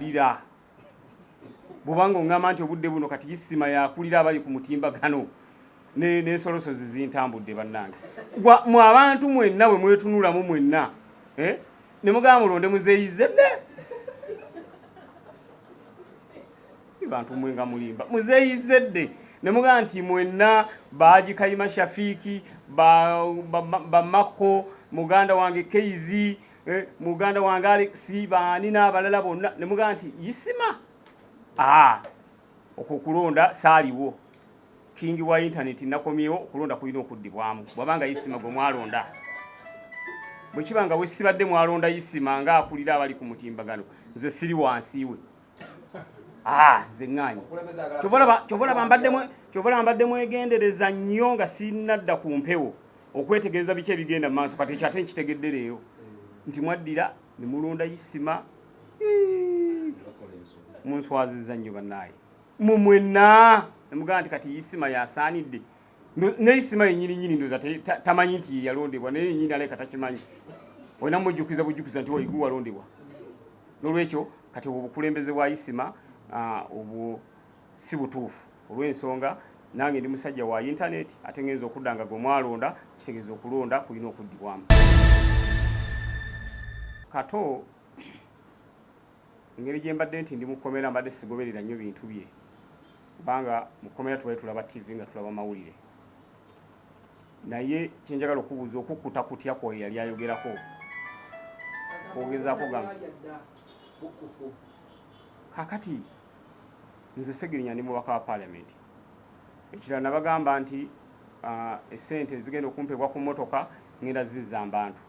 yakulira bubanga ngamba nti obudde buno kati Isima yakulira abali ku mutimbagano n'ensolosozi zintambudde bannange mu abantu mwenna bwe mwetunulamu mwenna ne mugamba mulonde muzeeyizedde bantu mwenga mulimba muzeeyizedde ne mugamba nti mwenna Baaji Kayima Shafiiki ba Mako muganda wange Keizi muganda wange Alex baani n'abalala bonna ne mugamba nti Isima okukulonda saaliwo kingi wa internet nakomyewo okulonda kulina okuddibwamu bwabanga Isima gwe mwalonda bwe kibanga bwe sibadde mwalonda Isima nga akulira abali ku mutimbagano nze siri wansiwe nze ŋŋaanyi kyobola mbadde mwegendereza nnyo nga sinadda ku mpewo okwetegereza biki ebigenda mu maaso kati ekyate nkitegedde leero nti mwaddira ne mulonda Isima munswazizza nnyo bannaaye mumwenna ne mugamba nti kati Isima yasaanidde ne Isima yennyini ndoza tamanyi nti yalondebwa naye yennyini aleka takimanyi olina mujjukiza bujjukiza nti waigwe walondebwa n'olwekyo kati obukulembeze bwa Isima obwo si butuufu olw'ensonga nange ndi musajja wa internet ate ngenza okudda nga gwe mwalonda kitegeeza okulonda kulina okuddibwamu. Kato engeri gye mbadde nti ndi mu Kkomeera mbadde sigoberera nnyo bintu bye kubanga mu Kkomeera tubadde tulaba TV nga tulaba mawulire naye kyenjagala okubuuza okukkuta kutya kwe yali ayogerako kwogezaako gamba kakati nze Ssegirinya ndi mubaka wa Parliament ekirala nabagamba nti essente zigenda okumpebwa ku mmotoka ngenda zizza abantu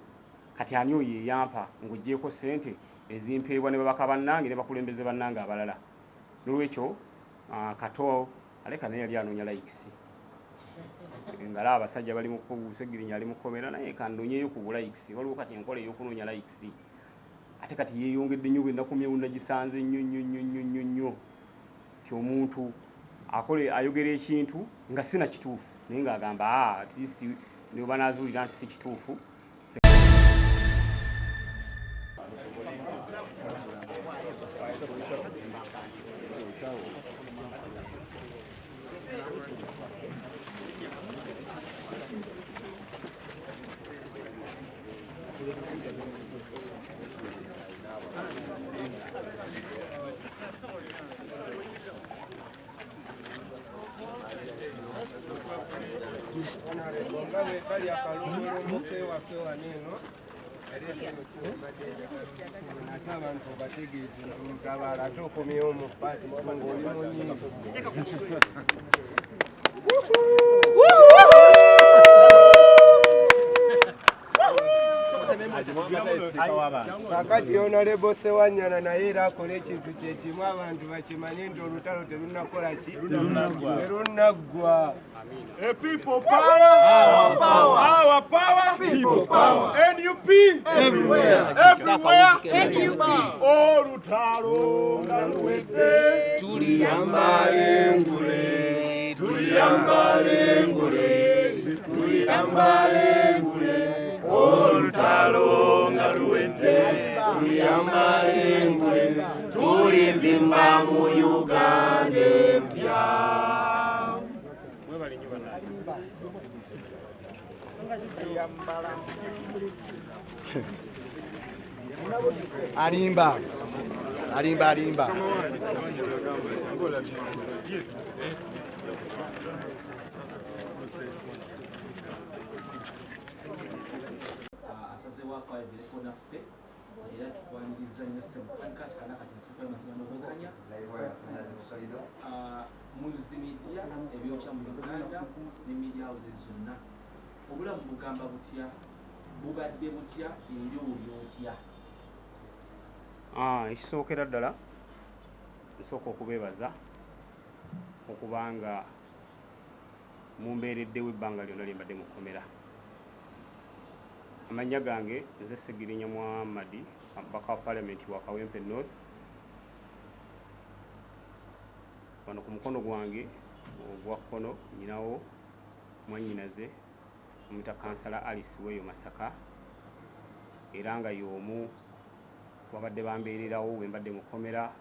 kati ani oyo eyampa ng'oggyeko ssente ezimpeebwa ne babaka bannange ne bakulembeze bannange abalala n'olwekyo Kato aleka naye yali anoonya likes ngala abasajja bali mu Ssegirinya ali mu Kkomeera naye kandonyeyo ku likes waliwo kati enkola ey'okunoonya likes ate kati yeeyongedde nnyo bwe nakomyewo nagisanze nnyo omuntu akole ayogera ekintu nga sina kituufu naye ng'agamba at least ne banazuulira nti si kituufu. Kakati Honorable Ssewanyana naye era akola ekintu kye kimu abantu bakimanye nti olutalo terunakola ki terunaggwa. People power, our power, our power, people power. NUP everywhere, NUP. Olutalo ngaluwedde tuliyambale ngule, tuliyambale ngule, tuliyambale ngule. Olutalo ngaluwedde tuliyambale ngule, tulivimba mu Uganda empya. Alimba. Asazewako ebireko naffe era tukwaniriza nnyo ssemukankati kanakati nsiko amazima n'obwenkanya muzi media ebyokya mu Uganda ne media houses zonna obulamu bugamba butya bubadde butya era oli otya? Ekisookera ddala nsooka okubeebaza okubanga mumbeereddewo ebbanga lyonna lye mbadde mu Kkomeera. Amannya gange nze Ssegirinya Muhammadi omubaka wa Parliament wa Kawempe North. Wano ku mukono gwange ogwa kkono nyinawo mwannyinaze omuyita kansala Alice weeyo Masaka era nga y'omu babadde bambeererawo we mbadde mu Kkomeera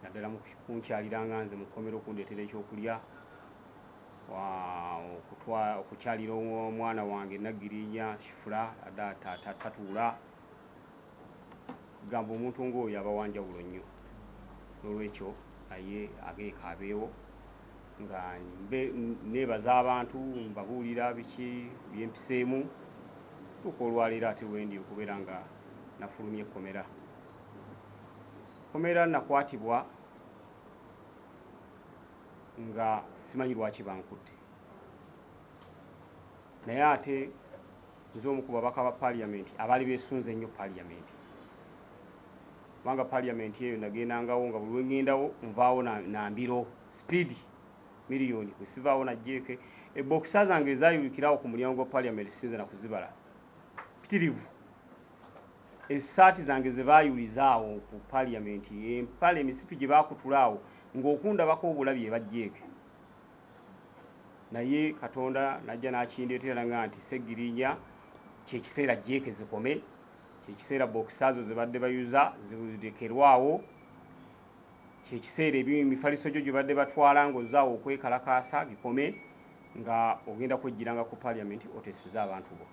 naddala mu kunkyalira nga nze mu kkomera okundeetera ekyokulya okukyalira omwana wange Ssegirinya Kifula tatuula gamba omuntu ng'oyo aba wanjawulo nnyo n'olwekyo naye ageeka abeewo nga neebaza abantu mbabuulira biki byempiseemu tuuka olwaleero ate wendi okubeera nga nafulumye Kkomeera. Kkomeera nakwatibwa nga simanyi lwaki bankudde, naye ate nze omu ku babaka ba paaliyamenti abaali beesunze ennyo paaliyamenti, kubanga paaliyamenti eyo nagendangawo nga buli wengendawo nvaawo nambiro sipiidi miliyoni bwe sivaawo najjeeke ebokisa zange ezayulikirawo ku mulyango gwa paaliyamenti sinze nakuzibala pitirivu. Essaati zange ze baayulizaawo ku paaliyamenti, empale emisipi gye baakutulaawo ng'okundabako obulabi ebajjeeke. Naye Katonda najja n'akindeetera nga nti Ssegirinya kyekiseera jjeeke zikome, kyekiseera bokisa zo ze badde bayuza zirekerwawo, kyekiseera emifaliso gyo gye badde batwala ng'ozaawo okwekalakaasa bikome, nga ogenda kwejjiranga ku paaliyamenti oteeseza abantu bo.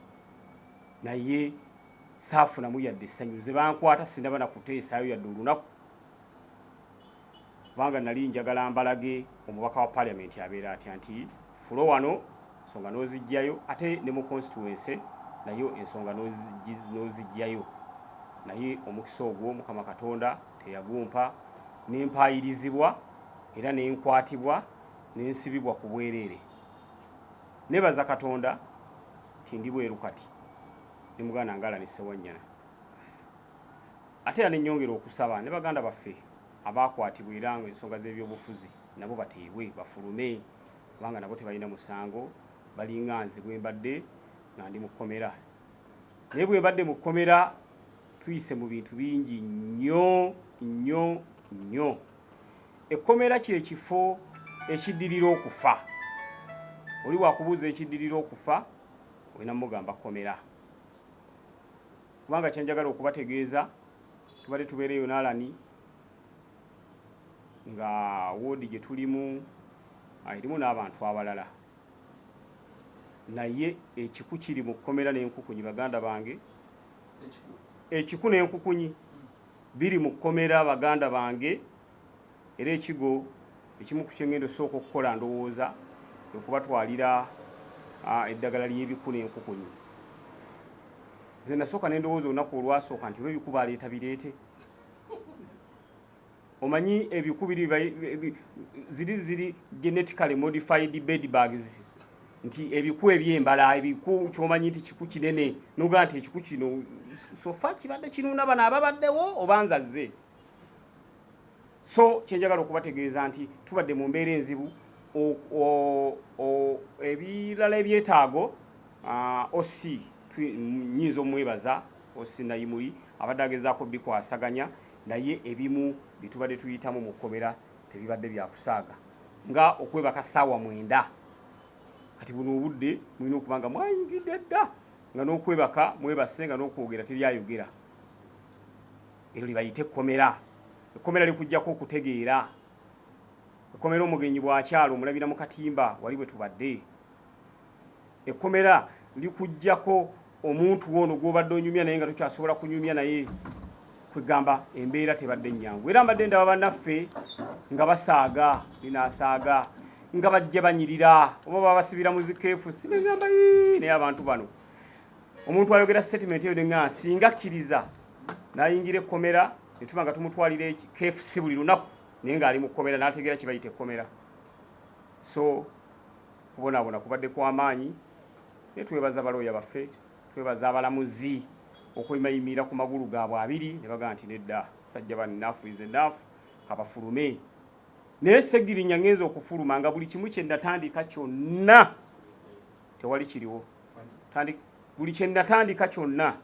Naye saafunamu yadde essanyu, ze bankwata sindaba nakuteesaayo yadde olunaku, kubanga nali njagala mbalage omubaka wa paaliyamenti abeera atya nti fulo wano ensonga n'ozijjayo, ate ne mu constituency nayo ensonga n'ozijjayo. Naye omukisa ogwo Mukama Katonda teyagumpa, n'empaayirizibwa era n'enkwatibwa n'ensibibwa ku bwereere. Nebaza Katonda ti ndi bweru kati ne muganda ngala ne Ssewanyana. Ate era n'ennyongera okusaba ne baganda baffe abaakwatibwa era ensonga z'ebyobufuzi nabo bateebwe bafulume, kubanga nabo tebalina musango, balinga nze bwe mbadde nga ndi mu Kkomeera. Naye bwe mbadde mu Kkomeera tuyise mu bintu bingi nnyo nnyo nnyo. Ekkomeera kye kifo ekiddirira okufa. Oli wakubuuza ekiddirira okufa olina mugamba Kkomeera, kubanga kyenjagala okubategeeza tubadde tubeereyo n'alani nga woodi gye tulimu erimu n'abantu abalala, naye ekiku kiri mu Kkomeera n'enkukunyi baganda bange, ekiku n'enkukunyi biri mu Kkomeera baganda bange. Era ekigo ekimu ku kyengendo sooka okukola ndowooza okubatwalira eddagala ly'ebiku n'enkukunyi. Nze nasooka n'endowooza olunaku olwasooka nti ebiku baleeta bireete. Omanyi ebiku ziri genetically modified bed bugs, nti ebiku ebyembala, ebiku kyomanyi nti kiku kinene noga nti ekiku kino sofa kibadde kinunda bano ababaddewo oba nzazze. So kyenjagala okubategeeza nti tubadde mu mbeera enzibu. Ebirala ebyetaago osi nnyinza omwebaza osi Nayimuli abadde agezaako bikwasaganya, naye ebimu bitubadde tuyitamu mu Kkomeera tebibadde byakusaaga, nga okwebaka ssaawa 9. Kati buno obudde mulina okuba nga mwayingidde dda nga n'okwebaka mwebase nga n'okwogera teryayogera. Eryo libayite Kkomeera. Ekkomera likujjako okutegeera. Ekkomera omugenyi bw'akyalo omulabira mu katimba wali bwe tubadde. Ekkomera likujjako omuntu ono gw'obadde onyumya naye nga tukyasobola kunyumya naye kwegamba embeera tebadde nnyangu. Era mbadde ndaba bannaffe nga basaaga binaasaaga nga bajja banyirira oba babasibira mu zikeefusi ne ngamba naye abantu bano omuntu ayogera statement eyo nga singa akkiriza n'ayingira Kkomeera ne tuba nga tumutwalira keefusi buli lunaku naye ng'ali mu Kkomeera n'ategeera kibayita Kkomeera. So kubonaabona kubadde kw'amaanyi, naye twebaza balooya baffe, twebaza abalamuzi okwemayimira ku magulu gaabwe abiri ne bagaa nti nedda sajja bani nnaafu ize nnaafu kabafulume. Naye Ssegirinya ngenza okufuluma nga buli kimu kye natandika kyonna tewali kiriwo. Buli kye natandika kyonna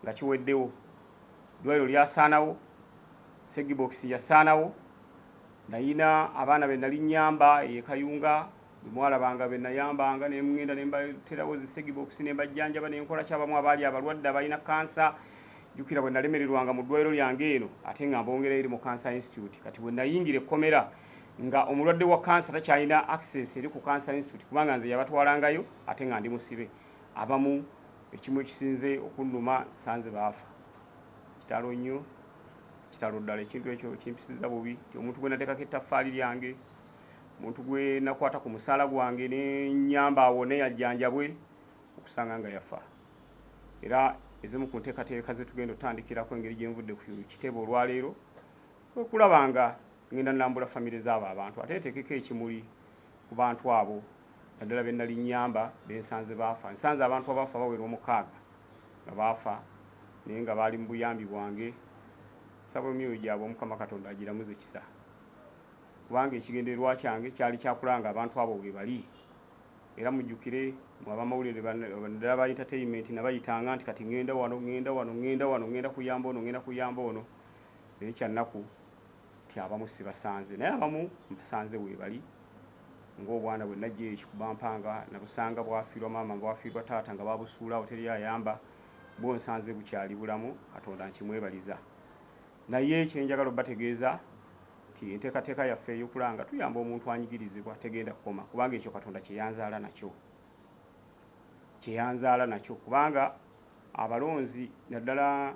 nga kiweddewo. Ddwaliro lyasaanawo, Ssegibokisi yasaanawo, nayina abaana be nali nnyamba Kayunga bemwalabanga be nayambanga ne ngenda ne mbaterawo zi Ssegibokisi ne mbajjanjaba ne nkola kyabamu abaali abalwadde abalina kansa jukira bwe nalemererwanga mu ddwaliro lyange eno ate nga mbongera eri mu Cancer Institute kati bwe nayingira Kkomeera nga omulwadde wa cancer takyalina access eri ku Cancer Institute kubanga nze yabatwalangayo ate nga ndi musibe abamu ekimu ekisinze okunnuma sanze baafa kitalo nnyo kitalo ddala ekintu ekyo kimpisiza bubi ti omuntu gwe nateekako ettaffaali lyange omuntu gwe nakwata ku musaala gwange ne nnyamba awone yajjanjabwe okusanga nga yafa era ezimu ku nteekateeka ze tugenda otandikirako engeri gye nvudde ku kitebe olwaleero okulabanga ngenda nambula famire z'abo abantu ate nteekeko ekimuli ku bantu abo naddala be nali nnyamba bensanze baafa nsanze abantu abaafa bawera 6 nga baafa naye nga baali mu buyambi bwange saba emyoyo gyabwe Omukama Katonda agiramuze kisa kubanga ekigendererwa kyange kyali kyakulanga abantu abo bwe bali era mujjukire abamawulire naddala ba entertainment nabayitanga nti kati ngenda wano ngenda kuyamba ono ngenda kuyamba ono naye kyannaku ti abamu sibasanze naye abamu mbasanze weebali ng'obwana bwe najja ekikuba mpanga nabusanga bwafiirwa maama bwafiirwa taata nga babusuulawo teri ayamba bwonsanze bukyali bulamu Katonda nkimwebaliza naye kyenjagala obategeeza ti enteekateeka yaffe ey'okulanga tuyamba omuntu anyigirizibwa tegenda kukoma kubanga ekyo Katonda kyeyanzaala nakyo kubanga abalonzi naddala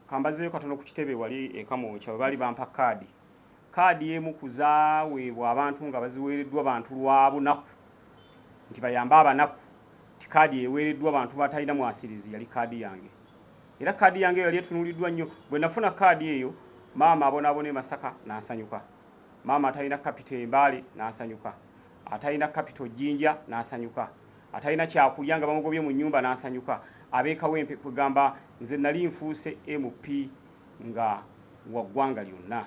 kambazeeyo katono ku kitebe wali ekamookya bwe baali bampa kaadi emu kuzaaweebwa abantu nga baziweereddwa bantu lwa bunaku nti bayamba abanaku ti kaadi eweereddwa abantu batalina mwasirizi yali kaadi yange era kaadi yange yali etunuuliddwa nnyo bwe nafuna kaadi eyo maama abonaabona Masaka n'asanyuka maama atalina kapito Embaale n'asanyuka atalina kapito Jjinja n'asanyuka atalina kyakulya nga bamugobye mu nnyumba n'asanyuka abeekawempe kugamba nze nali nfuuse MP nga waggwanga lyonna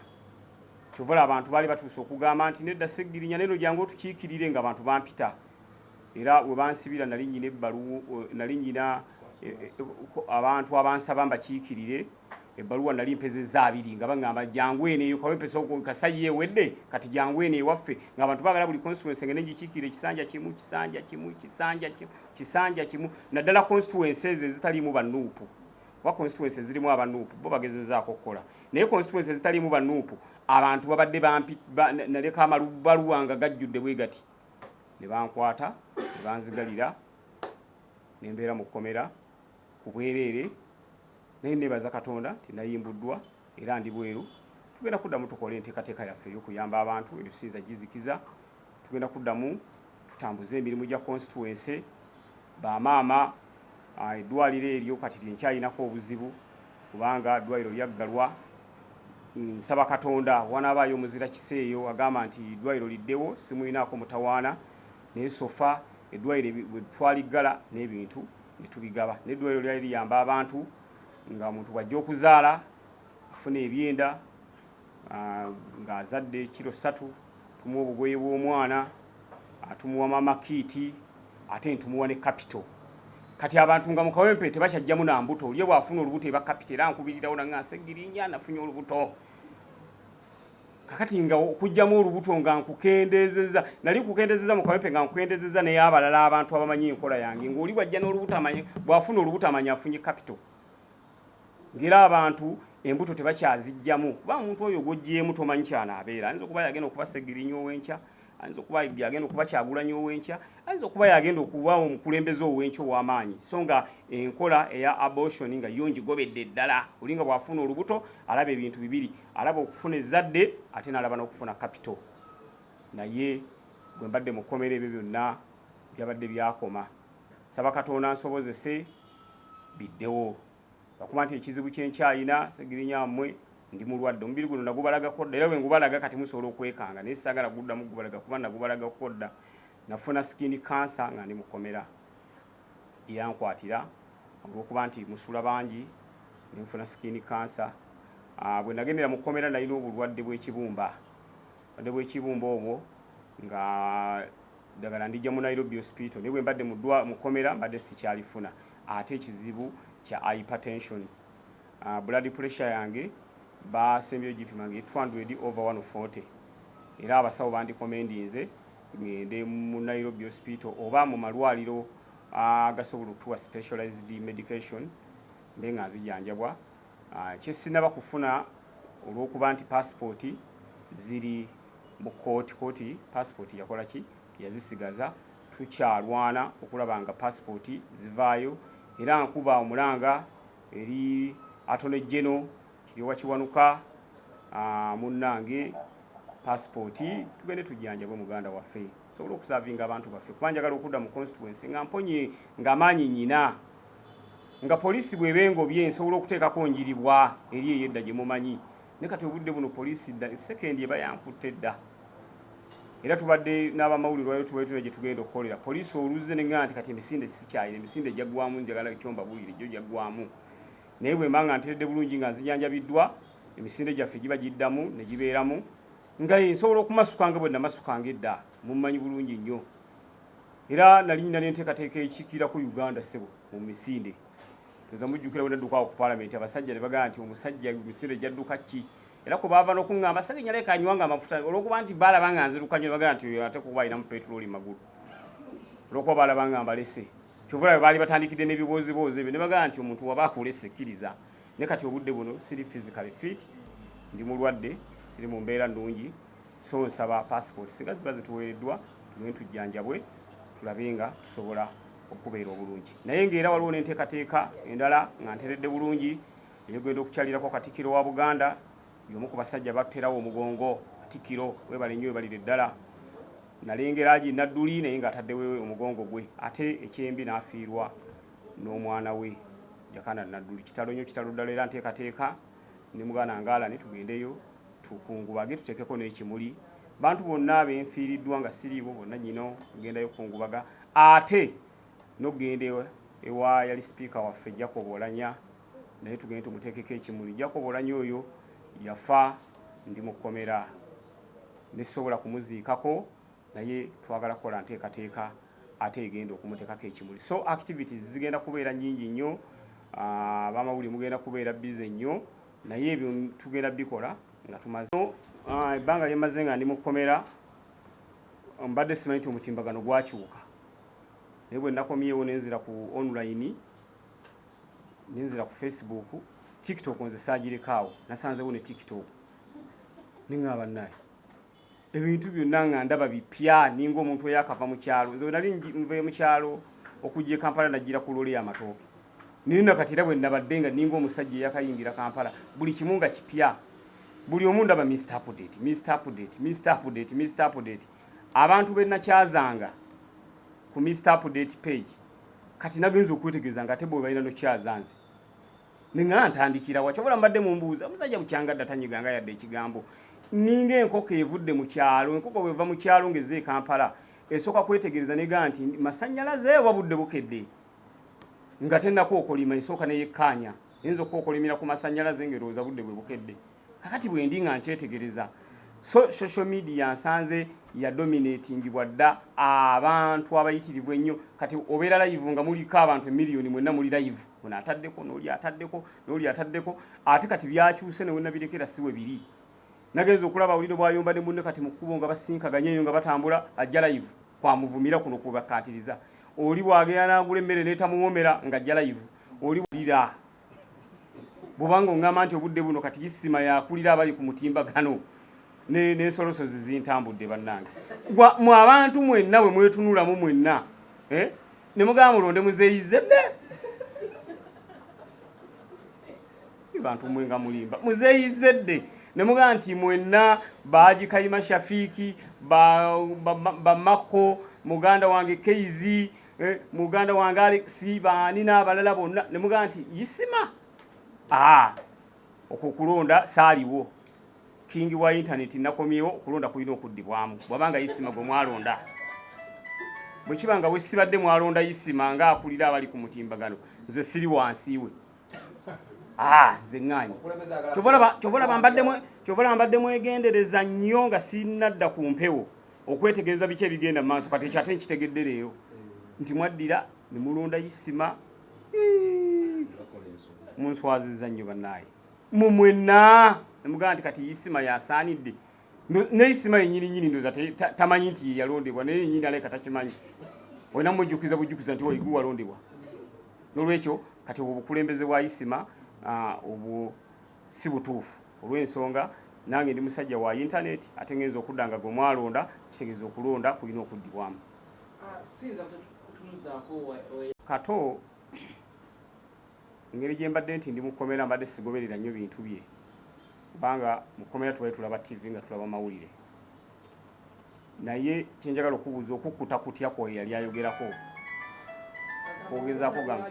kyovula abantu baali batuuse okugamba nti nedda Ssegirinya neno jangu otukiikirire nga abantu bampita era we bansibira nali nnyina ebbaluwa nali nnyina abantu abansaba mbakiikirire ebbaluwa nali mpezezza 2 nga bagamba jangu eno eyo kawempesa kasayi ewedde kati jangu eno ewaffe ng'abantu baagala buli constituency ngene ngikiikirire kisanja kimu naddala constituencies ezitaliimu bannuupu kuba constituencies zirimu abannuupu bo bagezezaako okukola naye constituencies ezitaliimu bannuupu abantu babadde naleka amalubaluwa nga gajjudde bwe gati ne bankwata ne banzigalira ne mbeera mu Kkomeera ku bwereere naye nebaza Katonda tinayimbuddwa era ndi bweru tugenda kuddamu tukola enteekateeka yaffe ey'okuyamba abantu eyo sinza gizikiza tugenda kuddamu tutambuze emirimu gya constituency bamaama eddwaliro eryo kati lyenkyayinako obuzibu kubanga eddwaliro lyaggalwa nsaba Katonda wanaabaayo omuzira kiseeyo agamba nti eddwaliro liddewo simulinaako mutawaana naye sofa eddwaliro bwe twaliggala n'ebintu ne tubigaba n'eddwaliro lyali liyamba abantu nga omuntu bw'ajja okuzaala afuna ebyenda ng'azadde kilo 3 tumuwa obugoye bw'omwana atumuwa mama kiiti ate ntumuwa ne kapito kati abantu nga mu kawempe tebakyajjamu na mbuto olye bw'afuna olubuto eba kapito era nkubirirawo nange Ssegirinya nafunye olubuto kakati nga okujjamu olubuto nga nkukendezeza nali nkukendezeza mu kawempe nga nkukendezeza naye abalala abantu abamanyi enkola yange ng'oli bw'ajja n'olubuto amanyi bw'afuna olubuto amanyi afunye kapito ngera abantu embuto tebakyazijjamu kuba omuntu oyo gw'oggyemu tomanyi ky'anaabeera ayinza okuba yagenda okuba Ssegirinya ow'enkya ayinza okuba yagenda okuba Kyagulanyi ow'enkya ayinza okuba yagenda okuba omukulembeze ow'enkya ow'amaanyi so nga enkola eya abortion nga yo ngigobedde ddala olinga bw'afuna olubuto alaba ebintu bibiri alaba okufuna ezzadde ate n'alaba n'okufuna kapito naye bwe mbadde mu Kkomeera ebyo byonna byabadde byakoma saba Katonda nsobozese biddewo bakuba nti ekizibu kyenkyayina Ssegirinya mmwe ndi mulwadde omubiri guno nagubalagako dda era bwe ngubalaga kati musobola okwekanga naye saagala guddamu gubalaga kuba nagubalagako dda nafuna skin cancer nga ndi mu Kkomeera gyeyankwatira olw'okuba nti musula bangi nenfuna skin cancer bwe nagendera mu Kkomeera nalina obulwadde bw'ekibumba obwo nga ddagala ndijja mu Nairobi hospital naye bwe mbadde mu Kkomeera mbadde sikyalifuna ate ekizibu kya hypertension blood pressure yange basembyeyo gipimanga 200/140 era abasawo bandikomendinze ngende mu Nairobi hospital oba mu malwaliro agasobola okutuwa specialized medication mbe nga nzijanjabwa. Kyesinaba kufuna olw'okuba nti passport ziri mu kooti passport yakola ki yazisigaza. Tukyalwana okulaba nga passport zivaayo era nkuba omulanga eri Attorney General Kiriwa Kiwanuka munnange passport tugende tujanjabwe muganda waffe sobola okusavinga abantu baffe kuba njagala okudda mu constituency nga mponye ng'amaanyi nyina nga poliisi bwebengo bye nsobola okuteekako njiribwa eri eyedda gye mumanyi ne kati obudde buno poliisi sekendi eba yankutte dda era tubadde n'abamawulire wayo tubaitula gye tugenda okukolera poliisi oluze nenga nti kati emisinde sikyayina emisinde jaggwamu njagala ekyomba bulire gyo jaggwamu naye bwe mba nga nteredde bulungi nga nzijanjabiddwa emisinde gyaffe giba giddamu ne gibeeramu nga nsobola okumasuka nga bwe namasukanga edda mummanyi bulungi nnyo era nali nyina n'enteekateeka ekikira ku Uganda ssebo mu misinde toza mujjukira bwe nadduka ku Parliament abasajja ne bagamba nti omusajja emisinde gyadduka ki era ko baava n'okuŋŋamba Ssegirinya leka anywanga amafuta olw'okuba nti baalaba nga nziruka nnyo ne bagamba nti ate kuba alinamu petulooli magulu olw'okuba baalaba nga mbalese kyovula bwe baali batandikidde n'ebiboozeboozi ebyo ne bagamba nti omuntu waba akulese kkiriza ne kati obudde buno siri physically fit ndi mulwadde siri mu mbeera nnungi so nsaba passport singa ziba zituweereddwa tuwe tujjanjabwe tulabe nga tusobola okubeera obulungi naye ng'era waliwo n'enteekateeka endala nga nteredde bulungi eyogenda okukyalirako Katikkiro wa Buganda y'omu ku basajja baterawo omugongo Katikkiro webale nnyo webalire ddala nalengera agi nadduli naye ng'ataddewo omugongo gwe ate ekyembi n'afiirwa n'omwana we Jakana nadduli kitalo nnyo kitalo ddala era nteekateeka ne mugana ngala ne tugendeyo tukungubage tuteekeko n'ekimuli bantu bonna benfiiriddwa nga siriibo bonna nyino tugendayo kungubaga ate n'ogenda ewa yali sipiika waffe Jacob Olanya naye tugende tumuteekeko ekimuli Jacob Olanya oyo yafa ndi mu Kkomeera nesobola kumuziikako naye twagala kukola nteekateeka ate egenda okumuteekako ekimuli so activities zigenda kubeera nnyingi nnyo abamawulire mugenda kubeera bize nnyo naye ebyo tugenda bikola nga tumaze ebbanga lyemaze nga ndi mu Kkomeera mbadde simanyi nti omutimbagano gwakyuka naye bwe nakomyewo nenzira ku online nenzira ku Facebook TikTok nze saagirikaawo nasanzewo ne TikTok niŋŋamba naye ebintu byonna nga ndaba bipya ninga omuntu eyakava mu kyalo nze nali nve mu kyalo okujja e Kampala najjira ku loole y'amatooke naye nakati era bwe nabadde nga ninga omusajja eyakayingira Kampala buli kimu nga kipya buli omu ndaba Mr. Update abantu be nakyazanga ku Mr. Update page kati nagenza okwetegereza nga ate bwe balina nokyazanze ninga ntandikira wakyobola mbadde mu mbuuza omusajja bukyanga datanyiganga yadde ekigambo ninga enkoko evudde mu kyalo enkoko bweva mu kyalo ngeze Kampala esooka kwetegereza nega nti masannyalaze wabudde bukedde nga tennako okolima esooka neyekkaanya yinza okwokolimira ku masannyalaze ng'erowooza budde bwe bukedde kakati bwe ndi nga nkyetegereza social media nsanze ya dominatingibwa dda abantu abayitirivu ennyo kati obeera live nga muliko abantu emiliyoni mwenna muli live ono ataddeko n'oli ataddeko ate kati byakyuse ne wenna birekera siwe biri nagenza okulaba buliro bwayomba ne munne kati mu kkubo nga basinkaganye eyo nga batambula ajja live kwamuvumira kuno kubakatiriza oli bwagenda n'agula emmere n'etamuwomera ng'ajja live oli bulira bw'obanga oŋŋamba nti obudde buno kati Isima yakulira abali ku mutimbagano n'ensolosozi zintambudde bannange mu abantu mwenna bwe mwetunulamu mwenna ne mugamba mulonde muzeeyizedde bantu mwe nga mulimba muzeeyizedde ne mugamba nti mwenna Baagikayima Shafiiki Bamako muganda wange Keizi muganda wange Alex baani n'abalala bonna ne mugamba nti Isima okukulonda saaliwo kingi wa internet nakomyewo okulonda kulina okuddibwamu bwabanga Isima gwe mwalonda bwe kibanga we sibadde mwalonda Isima nga akulira abali ku mutimbagano nze siri wansiwe nze ŋŋanyi kyobola mbadde mwegendereza nnyo nga sinadda ku mpewo okwetegereza biki ebigenda mu maaso kati ekyo ate nkitegedde leero nti mwaddira ne mulonda Isima munswaziza nnyo bannaaye mumwenna nemugamba nti kati Isima yasaanidde ne Isima yennyini ndoza tamanyi nti yalondebwa naye yennyini aleka takimanyi olina mujjukiza bujjukiza nti waigulu walondebwa n'olwekyo kati obukulembeze bwa Isma obu si butuufu olw'ensonga nange ndi musajja wa internet ate ngenza okudda nga gwe mwalonda kitegeeza okulonda kulina okuddibwamu. Kato engeri gye mbadde nti ndi mu Kkomeera mbadde sigoberera nnyo bintu bye kubanga mu Kkomeera tubaye tulaba TV nga tulaba mawulire, naye kyenjagala okubuuza okukkuta kutya kwe yali ayogerako kwogezaako gamba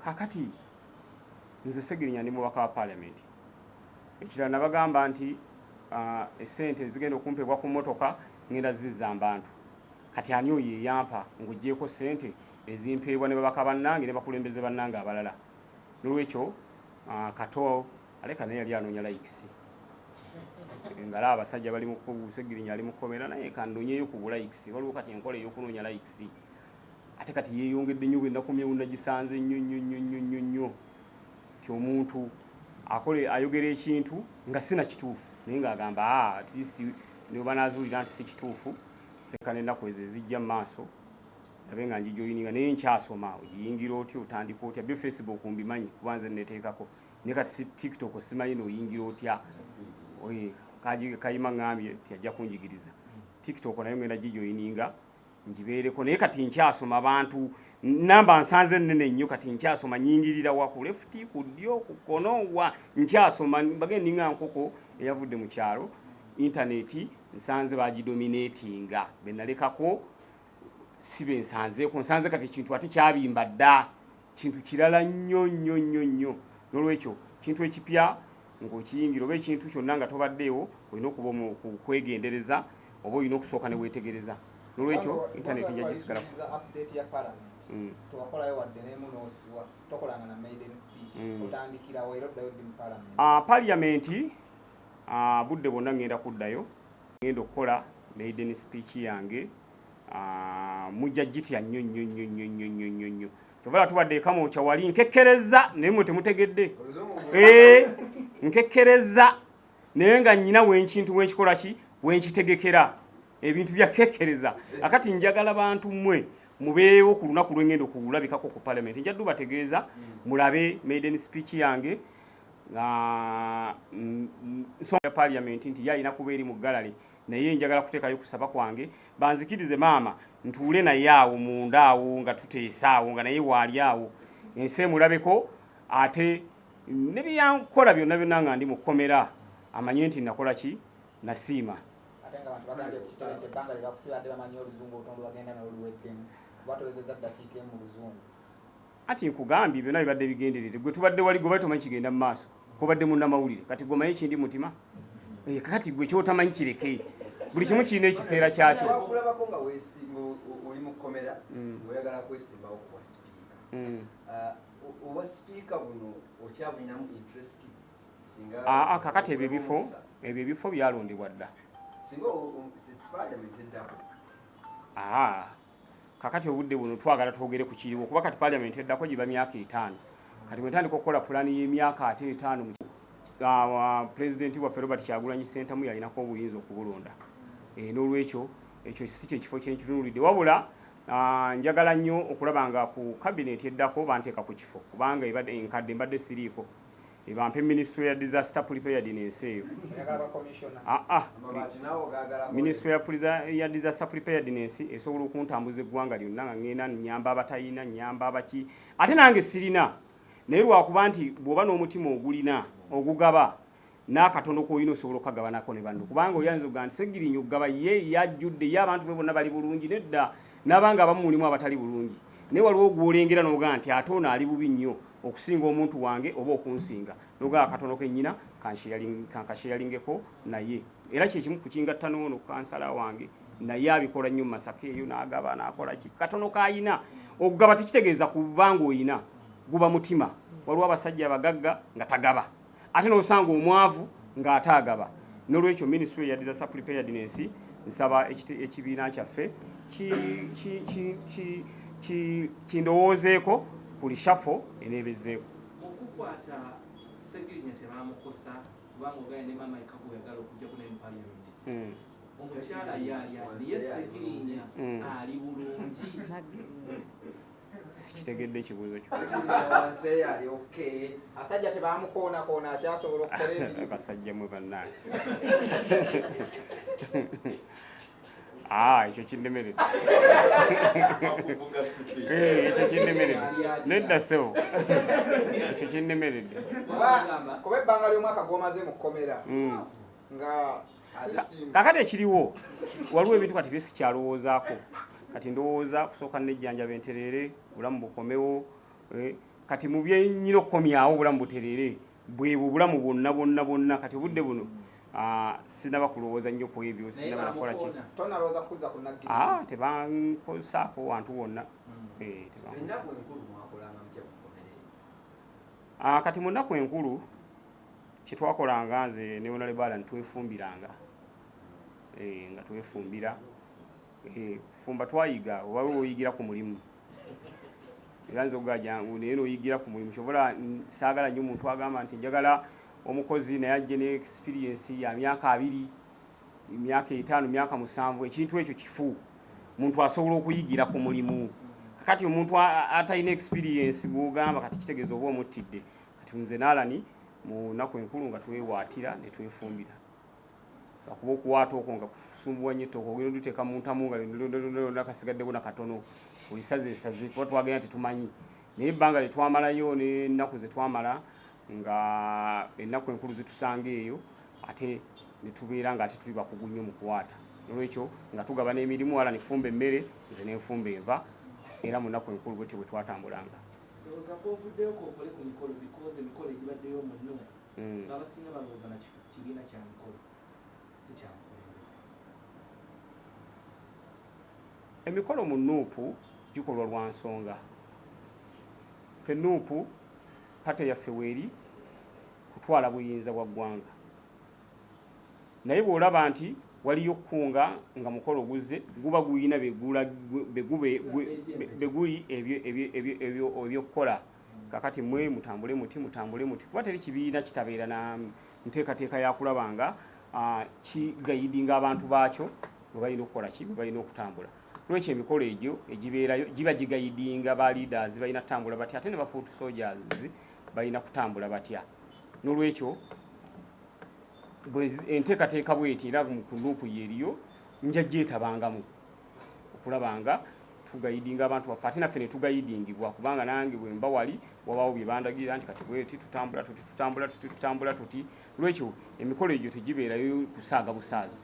kakati nze Ssegirinya ndi mubaka wa Parliament. Ekirala nabagamba nti essente zigenda okumpebwa ku mmotoka ngenda zizza abantu. Kati ani oyo eyampa ng'oggyeko ssente ezimpeebwa ne babaka bannange ne bakulembeze bannange abalala. N'olwekyo Kato aleka naye yali anoonya likes. Ngala abasajja bali mu Ssegirinya ali mu Kkomeera naye kandonyeyo ku likes. Waliwo kati enkola ey'okunoonya likes. Ate kati yeeyongedde nnyo bwennaku myewunda nagisanze nnyo omuntu akole ayogera ekintu nga sina kituufu naye ng'agamba atisi ne banaazuulira nti si kituufu seka n'ennaku ezo ezijja mu maaso nabe nga ngijoyininga naye nkyasoma ogiyingira otya otandika otya byo Facebook mbimanyi kuba nze neteekako naye kati si TikTok simanyi n'oyingira otya kayima ngambye nti ajja kunjigiriza TikTok nayo ngenda gijoyininga njibeereko naye kati nkyasoma abantu namba nsanze nnene nnyo kati nkyasoma nyingirira wa ku left ku ddyo ku kkono wa nkyasoma bagende nga nkoko eyavudde mu kyalo internet nsanze bagidominatinga be nalekako sibe nsanze kati ekintu ate kyabimba dda kintu kirala nnyo n'olwekyo kintu ekipya ng'okiyingira oba ekintu kyonna nga tobaddeewo olina okuba mu kwegendereza oba olina okusooka ne weetegereza n'olwekyo internet nja gisigala update ya Parliament tuwakolayo wadde n'emu n'osiwa tokolanga na maiden speech otandikirawo era oddayo ddi mu Parliament. Parliament budde bonna ngenda kuddayo ngenda okukola maiden speech yange mujja gitya nnyo tovala tubadde ekamwokya wali nkekkereza naye mwe temutegedde nkekkereza naye nga nnyina wenkintu wenkikola ki wenkitegekera ebintu byakekkereza akati njagala bantu mmwe mubeewo ku lunaku lwengenda okulabikako ku Parliament njaddu bategeeza mulabe maiden speech yange nsonga ya Parliament nti yalina kuba eri mu gallery naye njagala kuteekayo kusaba kwange banzikirize maama ntuule naye awo munda awo nga tuteesa awo nga naye waali awo ensi mulabeko ate ne byankola byonna nga ndi mu Kkomeera amanye nti nakola ki nasiima. Ate nga abantu bagambye ku kitole nti ebbanga lye bakusibadde bamanyi oluzungu otondo bagenda n'oluweddemu batowezezza ddakiika emu mu luzungu. Ati nkugambye byonna bibadde bigenderere gwe tubadde wali gwe tomanyi kigenda mu maaso kubadde munnamawulire kati gwe omanyi kindi mutima kati gwe kyotamanyi kireke buli kimu kirina ekiseera kyakyo. Wakulabako nga oli mu Kkomeera oyagala kwesimbawo ku bwa sipiika obwa sipiika buno okyabulinamu interest singa kakati ebyo ebifo byalondebwa dda singa Parliament eddako kakati obudde buno twagala twogere ku kiriwo kuba kati Parliament eddako giba myaka 5 kati bwentandika okukola pulaani y'emyaka ate 5 Pulezidenti waffe Robert Kyagulanyi Ssentamu yalinako obuyinza okubulonda n'olwekyo ekyo si kyekifo kyenkitunulidde wabula njagala nnyo okulaba nga ku kabineeti eddako banteeka ku kifo kubanga enkadde mbadde siriiko ebampe Ministry ya Disaster Preparedness eyo Ministry ya Disaster Preparedness esobola okuntambuza eggwanga lyonna nga ngenda nnyamba abatayina nnyamba abaki ate nange sirina naye lwakuba nti bw'oba n'omutima ogulina ogugaba n'akatono koyina osobola okukagabanako ne banno kubanga oyanza okuga nti Ssegirinya okugaba ye yajjudde ye abantu be bonna bali bulungi nedda n'abanga abamu mulimu abatali bulungi naye waliwo ogwolengera n'oga nti ate ono ali bubi nnyo okusinga omuntu wange oba okunsinga noga akatono kennyina kankasheyalingeko naye era kyekimu kukingatta n'ono kansala wange naye abikola nnyo mu Masaka eyo n'agaba n'akola ki katono kayina okugaba tekitegeeza kubanga oyina guba mutima waliwo abasajja abagagga nga tagaba ate n'osanga omwavu ng'ataagaba n'olwekyo Ministry ya Disaster Preparedness nsaba ekibiina kyaffe kindowoozeeko kuli shafo eneebezeeko okukwata Ssegirinya tebamukosa kubanga ogaye ne mama ekabu yagala okujja ku ne Parliament omukyala yali naye Ssegirinya ali bulungi sikitegedde ekibuuzo kyo. Asajja tebamukoona akyasobola okukola ebintu. Basajja mwe bannange. Ekyo kindemeredde. Ekyo kindemeredde. Nedda ssebo. Ekyo kindemeredde. Kuba ebbanga ly'omwaka gw'omaze mu Kkomeera nga kakati ekiriwo waliwo ebintu kati bye sikyalowoozaako. Kati ndowooza kusooka nejjanjaba entereere obulamu bukomewo. Kati mu bye nnyina okukomyawo obulamu butereere bwebwo obulamu bwonna kati obudde buno sinaba kulowooza nnyo ku ebyo, sinaba nakola ki. Tonalowooza kuza ku naggi. Tebankosaako wantu wonna. Kati mu nnaku enkulu kye twakolanga nze ne Honorable ne twefumbiranga. Nga twefumbira. Fumba twayiga oba oyigira ku mulimu. Era nze ogajjangu naye n'oyigira ku mulimu kyobola saagala nnyo omuntu agamba nti njagala omukozi naye ajje ne experience ya myaka 2, myaka 5, myaka 7, ekintu ekyo kifu. Muntu asobola okuyigira ku mulimu. Kati omuntu atalina experience bw'ogamba kati kitegeeza oba omuttidde. Kati nze n'alani mu nnaku enkulu nga twewaatira ne twefumbira. Akuba okuwaata okwo nga kusumbuwa nnyo ettooka ogenda oduteeka mu ntamu nga nakasigaddeko nakatono olisazeesaze kuba twagenda tetumanyi. Naye ebbanga lye twamalayo n'ennaku ze twamala nga ennaku enkulu zitusanga eyo ate ne tubeera nga ate tuli bakugu nnyo mu kuwaata. Olwekyo nga tugaba n'emirimu wala nefumba emmere nze nenfumba enva era mu nnaku enkulu bwe twatambulanga. Ndowooza kwovuddeyo okole ku mikolo because emikolo egibaddeyo munno ng'abasinga balowooza na kibiina kya mikolo si kya mukulembeze. Emikolo mu Nuupu gikolwa lwa nsonga. Ffe Nuupu pate yaffe weeri kutwala buyinza bwa ggwanga. Naye bw'olaba nti waliyo kkunga nga mukolo guze guba guyina beguli ebyokukola. Kakati mwe mutambule muti kuba teri kibiina kitabeera na nteekateeka ya kulaba nga kigayidinga abantu baakyo bwe balina okukola ki, bwe balina okutambula. Lwekyo emikolo egyo egibeerayo giba gigayidinga ba leaders balina kutambula batya ate ne ba foot soldiers balina kutambula batya. N'olwekyo enteekateeka bw'eti era ku Nuupu yeeriyo nja gyetabangamu okulaba nga tugayidinga abantu baffe ate naffe ne tugayidingibwa kubanga nange bwe mba wali wabaawo bye bandagirira nti kati bweti tutambula tuti. Lwekyo emikolo egyo tegibeerayo kusaaga busaazi.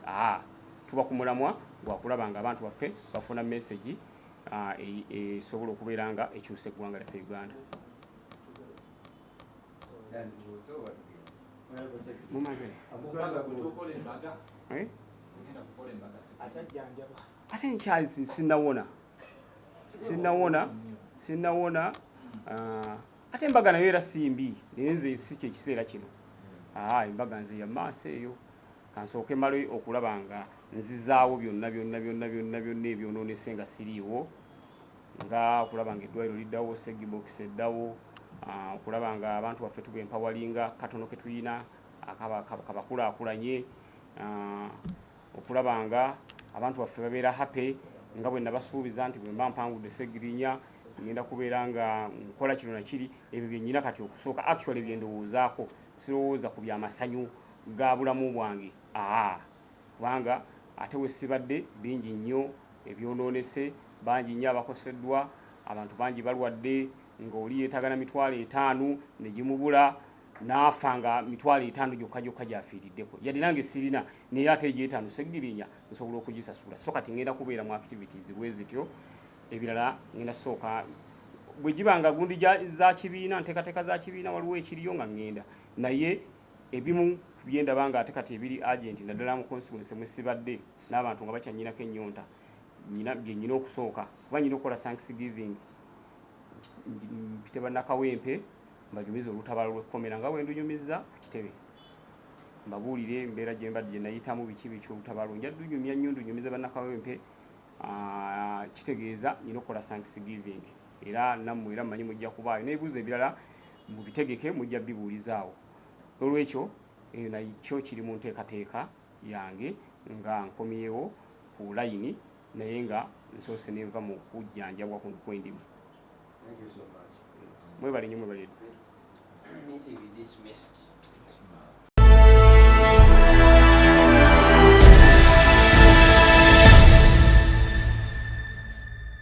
Tuba ku mulamwa gwakulaba nga abantu baffe bafuna message esobola okubeera nga ekyusa eggwanga lyaffe Uganda. Mumaze ate nkyazi sinnawona ate embaga nayo era simbi naye nze si kye kiseera kino. Embaga nze ya maaso eyo kansooke male okulaba nga nzizaawo byonna ebyonoonese nga siriiwo nga okulaba nga eddwaliro liddawo, Ssegirinya eddawo, okulaba nga abantu baffe tuba empawalinga katono ke tulina kabakulaakulanye, okulaba nga abantu baffe babeera happy nga bwe nabasuubiza nti bwe mba mpangudde Ssegirinya ngenda kubeera nga nkola kino na kiri. Ebyo bye nnyina kati okusooka actually bye ndowoozaako, sirowooza ku byamasanyu ga bulamu bwange. Kubanga ate we sibadde bingi nnyo ebyonoonese, bangi nnyo abakoseddwa, abantu bangi balwadde ng'oli yeetagana 5,000 ne gimubula n'afa nga 5,000 gyokka gy'afiiriddeko. Yadde nange sirina naye ate egy'etaano Ssegirinya nsobola okugisasula. So kati ngenda kubeera mu activities bwe zityo. Ebirala ngenda sooka bwe giba nga gundi za kibiina, nteekateeka za kibiina waliwo ekiriyo nga ngenda. Naye ebimu byendaba nga ate kati ebiri agent naddala mu constituency mwe sibadde n'abantu nga bakyanyinako ennyonta bye nnyina okusooka kuba nnyina okukola Thanksgiving. Mpite bannakawempe mbajumiza Lutabalo lwe Kkomeera nga bwe ndunyumizza ku kitebe. Mbabuulire embeera gye mbadde gye nayitamu biki Lutabalo nja dunyumya nnyo ndunyumiza bannakawempe. Kitegeeza nnyina okukola Thanksgiving era nammwe era mmanyi mujja kubaayo n'ebibuuzo ebirala mu bitegeke mujja bibuulizaawo. Olwekyo eyo nakyo kiri mu nteekateeka yange nga nkomyewo ku layini naye nga nsoose nenva mu kujjanjabwa kuno kwendimu. Thank you so much. Mwebale nnyo mwebale. Meeting dismissed.